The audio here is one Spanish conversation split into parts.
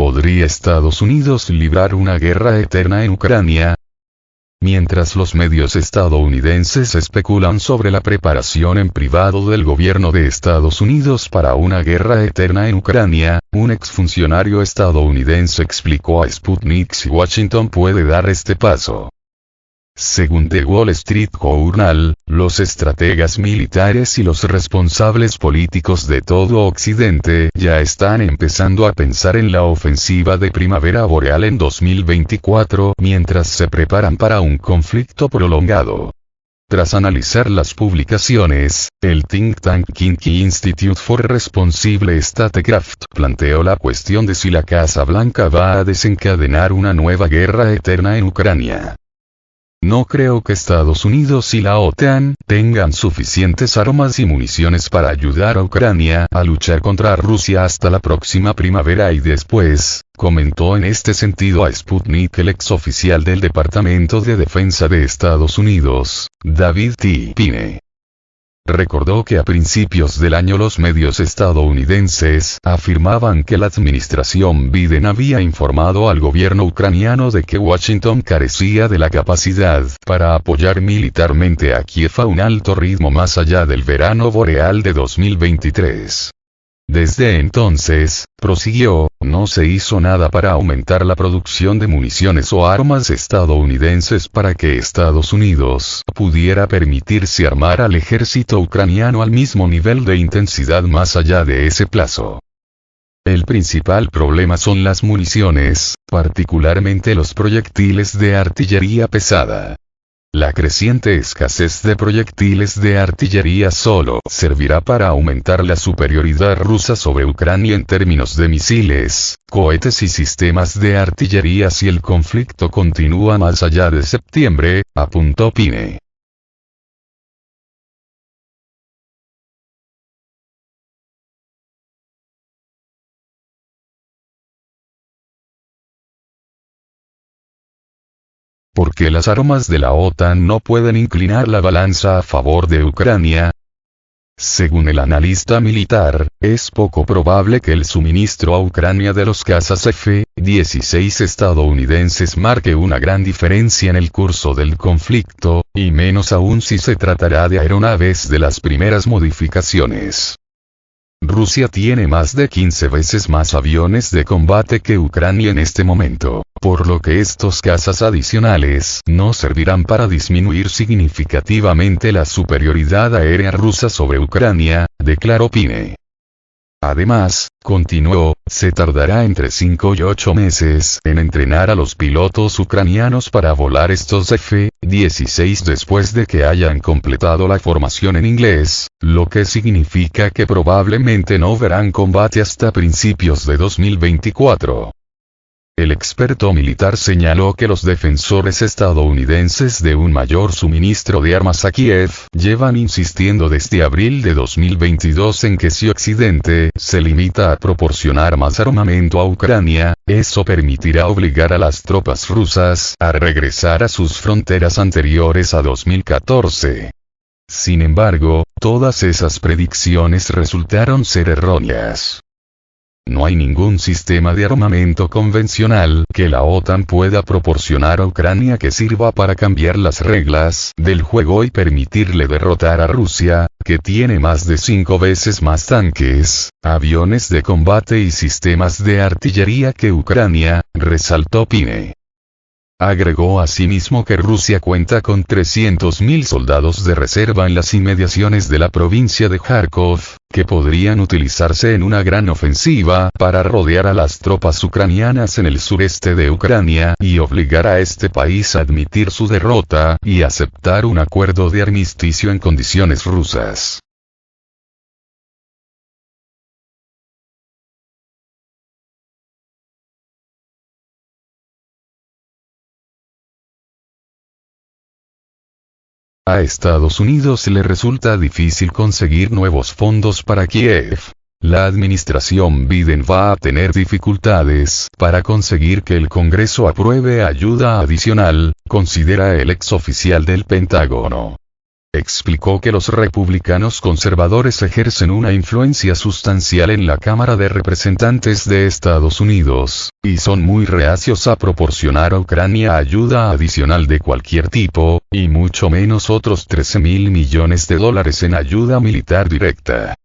¿Podría Estados Unidos librar una guerra eterna en Ucrania? Mientras los medios estadounidenses especulan sobre la preparación en privado del gobierno de Estados Unidos para una guerra eterna en Ucrania, un exfuncionario estadounidense explicó a Sputnik si Washington puede dar este paso. Según The Wall Street Journal, los estrategas militares y los responsables políticos de todo Occidente ya están empezando a pensar en la ofensiva de primavera boreal en 2024 mientras se preparan para un conflicto prolongado. Tras analizar las publicaciones, el think tank Kinky Institute for Responsible Statecraft planteó la cuestión de si la Casa Blanca va a desencadenar una nueva guerra eterna en Ucrania. No creo que Estados Unidos y la OTAN tengan suficientes armas y municiones para ayudar a Ucrania a luchar contra Rusia hasta la próxima primavera y después, comentó en este sentido a Sputnik el exoficial del Departamento de Defensa de Estados Unidos, David T. Pine. Recordó que a principios del año los medios estadounidenses afirmaban que la administración Biden había informado al gobierno ucraniano de que Washington carecía de la capacidad para apoyar militarmente a Kiev a un alto ritmo más allá del verano boreal de 2023. Desde entonces, prosiguió, no se hizo nada para aumentar la producción de municiones o armas estadounidenses para que Estados Unidos pudiera permitirse armar al ejército ucraniano al mismo nivel de intensidad más allá de ese plazo. El principal problema son las municiones, particularmente los proyectiles de artillería pesada. La creciente escasez de proyectiles de artillería solo servirá para aumentar la superioridad rusa sobre Ucrania en términos de misiles, cohetes y sistemas de artillería si el conflicto continúa más allá de septiembre, apuntó Pine. ¿Por qué las armas de la OTAN no pueden inclinar la balanza a favor de Ucrania? Según el analista militar, es poco probable que el suministro a Ucrania de los cazas F-16 estadounidenses marque una gran diferencia en el curso del conflicto, y menos aún si se tratará de aeronaves de las primeras modificaciones. Rusia tiene más de 15 veces más aviones de combate que Ucrania en este momento, por lo que estos cazas adicionales no servirán para disminuir significativamente la superioridad aérea rusa sobre Ucrania, declaró Pine. Además, continuó, se tardará entre 5 y 8 meses en entrenar a los pilotos ucranianos para volar estos F-16 después de que hayan completado la formación en inglés, lo que significa que probablemente no verán combate hasta principios de 2024. El experto militar señaló que los defensores estadounidenses de un mayor suministro de armas a Kiev llevan insistiendo desde abril de 2022 en que si Occidente se limita a proporcionar más armamento a Ucrania, eso permitirá obligar a las tropas rusas a regresar a sus fronteras anteriores a 2014. Sin embargo, todas esas predicciones resultaron ser erróneas. No hay ningún sistema de armamento convencional que la OTAN pueda proporcionar a Ucrania que sirva para cambiar las reglas del juego y permitirle derrotar a Rusia, que tiene más de 5 veces más tanques, aviones de combate y sistemas de artillería que Ucrania, resaltó Pine. Agregó asimismo que Rusia cuenta con 300.000 soldados de reserva en las inmediaciones de la provincia de Kharkov, que podrían utilizarse en una gran ofensiva para rodear a las tropas ucranianas en el sureste de Ucrania y obligar a este país a admitir su derrota y aceptar un acuerdo de armisticio en condiciones rusas. A Estados Unidos le resulta difícil conseguir nuevos fondos para Kiev. La administración Biden va a tener dificultades para conseguir que el Congreso apruebe ayuda adicional, considera el exoficial del Pentágono. explicó que los republicanos conservadores ejercen una influencia sustancial en la Cámara de Representantes de Estados Unidos, y son muy reacios a proporcionar a Ucrania ayuda adicional de cualquier tipo, y mucho menos otros 13.000 millones de dólares en ayuda militar directa.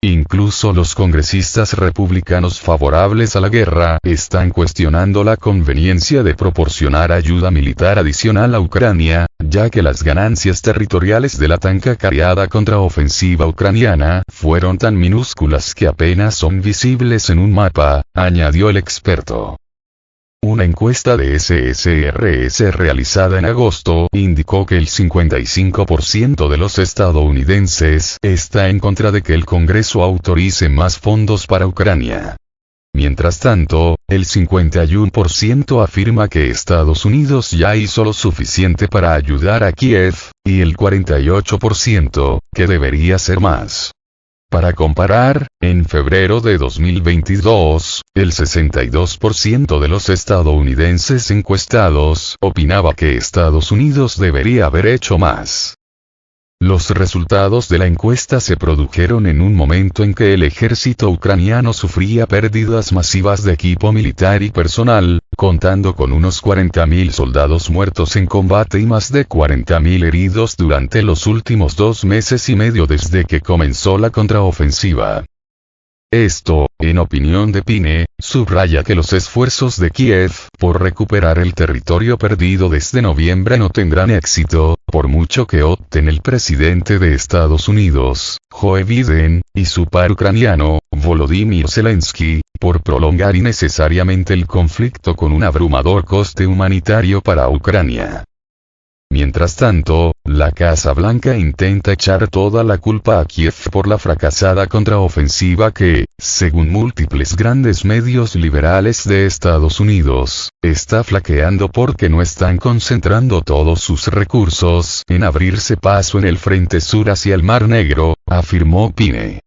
Incluso los congresistas republicanos favorables a la guerra están cuestionando la conveniencia de proporcionar ayuda militar adicional a Ucrania, ya que las ganancias territoriales de la tan cacareada contraofensiva ucraniana fueron tan minúsculas que apenas son visibles en un mapa, añadió el experto. Una encuesta de SSRS realizada en agosto indicó que el 55% de los estadounidenses está en contra de que el Congreso autorice más fondos para Ucrania. Mientras tanto, el 51% afirma que Estados Unidos ya hizo lo suficiente para ayudar a Kiev, y el 48% que debería ser más. Para comparar, en febrero de 2022, el 62% de los estadounidenses encuestados opinaba que Estados Unidos debería haber hecho más. Los resultados de la encuesta se produjeron en un momento en que el ejército ucraniano sufría pérdidas masivas de equipo militar y personal, contando con unos 40.000 soldados muertos en combate y más de 40.000 heridos durante los últimos 2 meses y medio desde que comenzó la contraofensiva. Esto, en opinión de Pine, subraya que los esfuerzos de Kiev por recuperar el territorio perdido desde noviembre no tendrán éxito, por mucho que opten el presidente de Estados Unidos, Joe Biden, y su par ucraniano, Volodymyr Zelensky, por prolongar innecesariamente el conflicto con un abrumador coste humanitario para Ucrania. Mientras tanto, la Casa Blanca intenta echar toda la culpa a Kiev por la fracasada contraofensiva que, según múltiples grandes medios liberales de Estados Unidos, está flaqueando porque no están concentrando todos sus recursos en abrirse paso en el frente sur hacia el Mar Negro, afirmó Pine.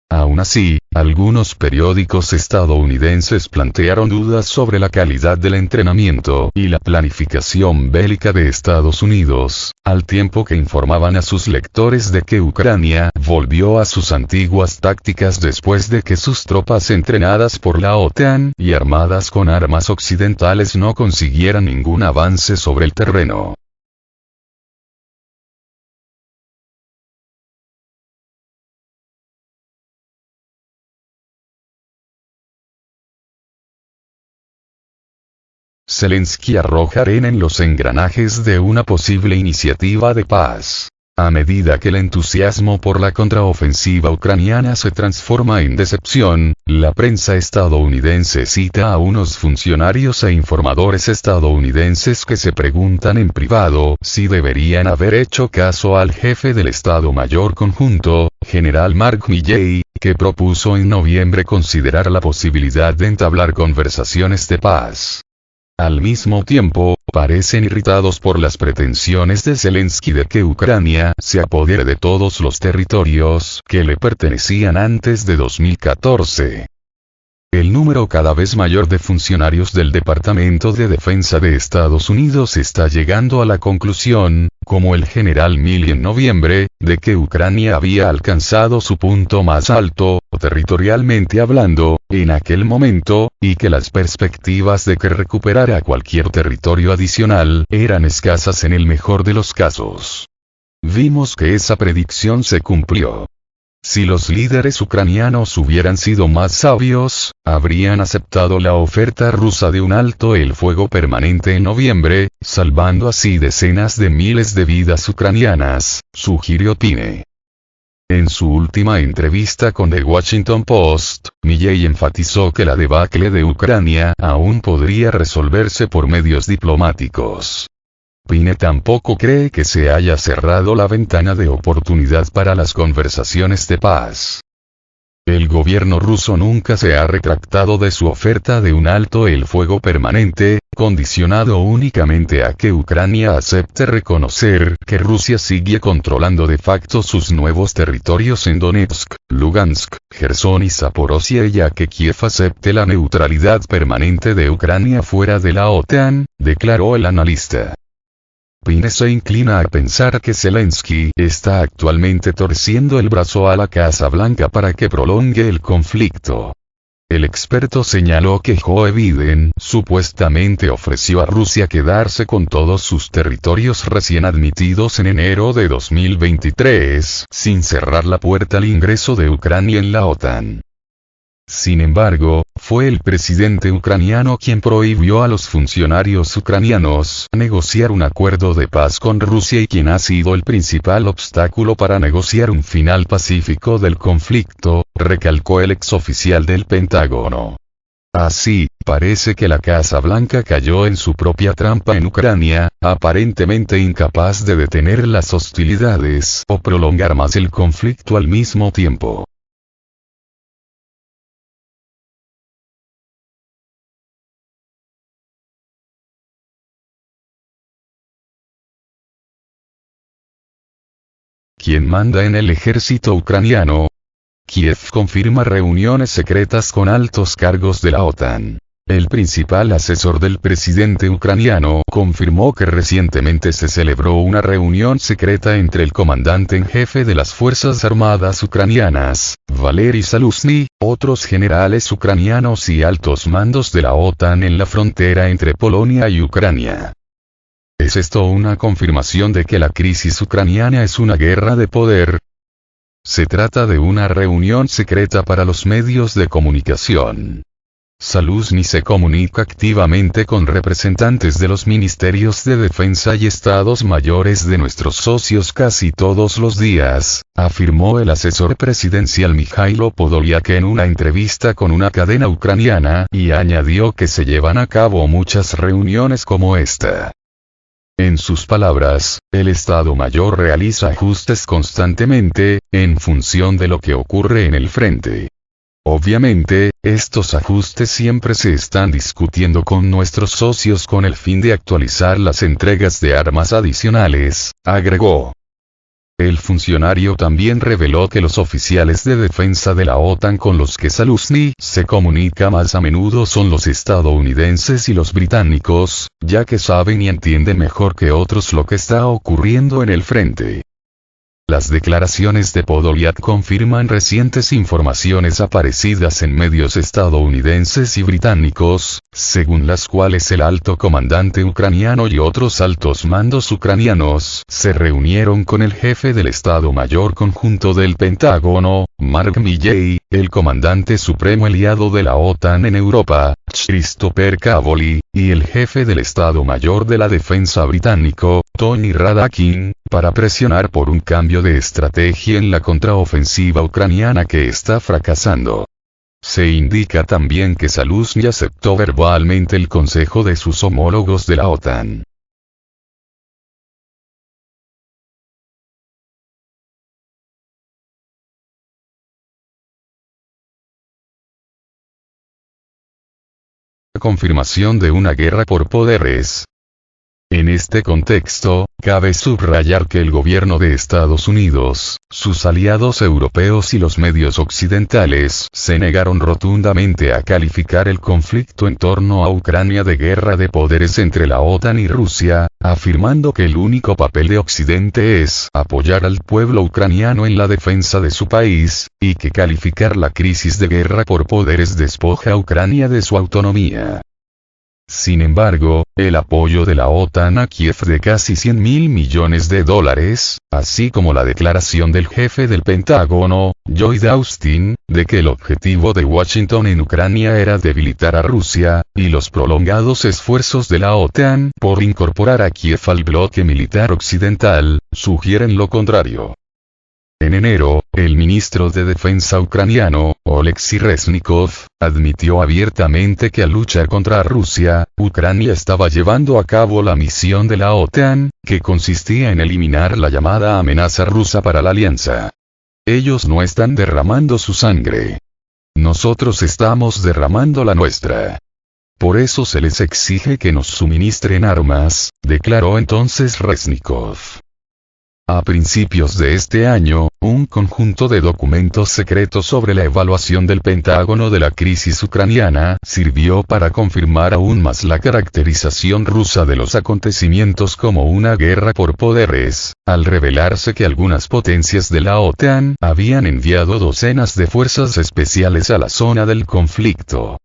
Aún así, algunos periódicos estadounidenses plantearon dudas sobre la calidad del entrenamiento y la planificación bélica de Estados Unidos, al tiempo que informaban a sus lectores de que Ucrania volvió a sus antiguas tácticas después de que sus tropas entrenadas por la OTAN y armadas con armas occidentales no consiguieran ningún avance sobre el terreno. Zelensky arroja arena en los engranajes de una posible iniciativa de paz. A medida que el entusiasmo por la contraofensiva ucraniana se transforma en decepción, la prensa estadounidense cita a unos funcionarios e informadores estadounidenses que se preguntan en privado si deberían haber hecho caso al jefe del Estado Mayor Conjunto, general Mark Milley, que propuso en noviembre considerar la posibilidad de entablar conversaciones de paz. Al mismo tiempo, parecen irritados por las pretensiones de Zelensky de que Ucrania se apodere de todos los territorios que le pertenecían antes de 2014. El número cada vez mayor de funcionarios del Departamento de Defensa de Estados Unidos está llegando a la conclusión, como el general Milley en noviembre, de que Ucrania había alcanzado su punto más alto, territorialmente hablando, en aquel momento, y que las perspectivas de que recuperara cualquier territorio adicional eran escasas en el mejor de los casos. Vimos que esa predicción se cumplió. Si los líderes ucranianos hubieran sido más sabios, habrían aceptado la oferta rusa de un alto el fuego permanente en noviembre, salvando así decenas de miles de vidas ucranianas, sugirió Pine. En su última entrevista con The Washington Post, Milley enfatizó que la debacle de Ucrania aún podría resolverse por medios diplomáticos. Pine tampoco cree que se haya cerrado la ventana de oportunidad para las conversaciones de paz. El gobierno ruso nunca se ha retractado de su oferta de un alto el fuego permanente, condicionado únicamente a que Ucrania acepte reconocer que Rusia sigue controlando de facto sus nuevos territorios en Donetsk, Lugansk, Jersón y Zaporozhia y a que Kiev acepte la neutralidad permanente de Ucrania fuera de la OTAN, declaró el analista. Pine se inclina a pensar que Zelensky está actualmente torciendo el brazo a la Casa Blanca para que prolongue el conflicto. El experto señaló que Joe Biden supuestamente ofreció a Rusia quedarse con todos sus territorios recién admitidos en enero de 2023, sin cerrar la puerta al ingreso de Ucrania en la OTAN. Sin embargo, fue el presidente ucraniano quien prohibió a los funcionarios ucranianos negociar un acuerdo de paz con Rusia y quien ha sido el principal obstáculo para negociar un final pacífico del conflicto, recalcó el exoficial del Pentágono. Así, parece que la Casa Blanca cayó en su propia trampa en Ucrania, aparentemente incapaz de detener las hostilidades o prolongar más el conflicto al mismo tiempo. ¿Quién manda en el ejército ucraniano? Kiev confirma reuniones secretas con altos cargos de la OTAN. El principal asesor del presidente ucraniano confirmó que recientemente se celebró una reunión secreta entre el comandante en jefe de las Fuerzas Armadas ucranianas, Valery Zaluzhny, otros generales ucranianos y altos mandos de la OTAN en la frontera entre Polonia y Ucrania. ¿Es esto una confirmación de que la crisis ucraniana es una guerra de poder? Se trata de una reunión secreta para los medios de comunicación. Zaluzhny se comunica activamente con representantes de los ministerios de defensa y estados mayores de nuestros socios casi todos los días, afirmó el asesor presidencial Mikhailo Podolyak en una entrevista con una cadena ucraniana, y añadió que se llevan a cabo muchas reuniones como esta. En sus palabras, el Estado Mayor realiza ajustes constantemente, en función de lo que ocurre en el frente. Obviamente, estos ajustes siempre se están discutiendo con nuestros socios con el fin de actualizar las entregas de armas adicionales, agregó. El funcionario también reveló que los oficiales de defensa de la OTAN con los que Zaluzhny se comunica más a menudo son los estadounidenses y los británicos, ya que saben y entienden mejor que otros lo que está ocurriendo en el frente. Las declaraciones de Podolyak confirman recientes informaciones aparecidas en medios estadounidenses y británicos, según las cuales el alto comandante ucraniano y otros altos mandos ucranianos se reunieron con el jefe del Estado Mayor Conjunto del Pentágono, Mark Milley, el comandante supremo aliado de la OTAN en Europa, Christopher Cavoli, y el jefe del Estado Mayor de la Defensa británico, Tony Radakin, para presionar por un cambio de estrategia en la contraofensiva ucraniana que está fracasando. Se indica también que Zaluzhny aceptó verbalmente el consejo de sus homólogos de la OTAN. Confirmación de una guerra por poderes. En este contexto, cabe subrayar que el gobierno de Estados Unidos, sus aliados europeos y los medios occidentales se negaron rotundamente a calificar el conflicto en torno a Ucrania de guerra de poderes entre la OTAN y Rusia, afirmando que el único papel de Occidente es apoyar al pueblo ucraniano en la defensa de su país, y que calificar la crisis de guerra por poderes despoja a Ucrania de su autonomía. Sin embargo, el apoyo de la OTAN a Kiev de casi $100.000 millones, así como la declaración del jefe del Pentágono, Lloyd Austin, de que el objetivo de Washington en Ucrania era debilitar a Rusia, y los prolongados esfuerzos de la OTAN por incorporar a Kiev al bloque militar occidental, sugieren lo contrario. En enero, el ministro de Defensa ucraniano, Oleksiy Reznikov, admitió abiertamente que al luchar contra Rusia, Ucrania estaba llevando a cabo la misión de la OTAN, que consistía en eliminar la llamada amenaza rusa para la alianza. Ellos no están derramando su sangre. Nosotros estamos derramando la nuestra. Por eso se les exige que nos suministren armas, declaró entonces Reznikov. A principios de este año, un conjunto de documentos secretos sobre la evaluación del Pentágono de la crisis ucraniana sirvió para confirmar aún más la caracterización rusa de los acontecimientos como una guerra por poderes, al revelarse que algunas potencias de la OTAN habían enviado docenas de fuerzas especiales a la zona del conflicto.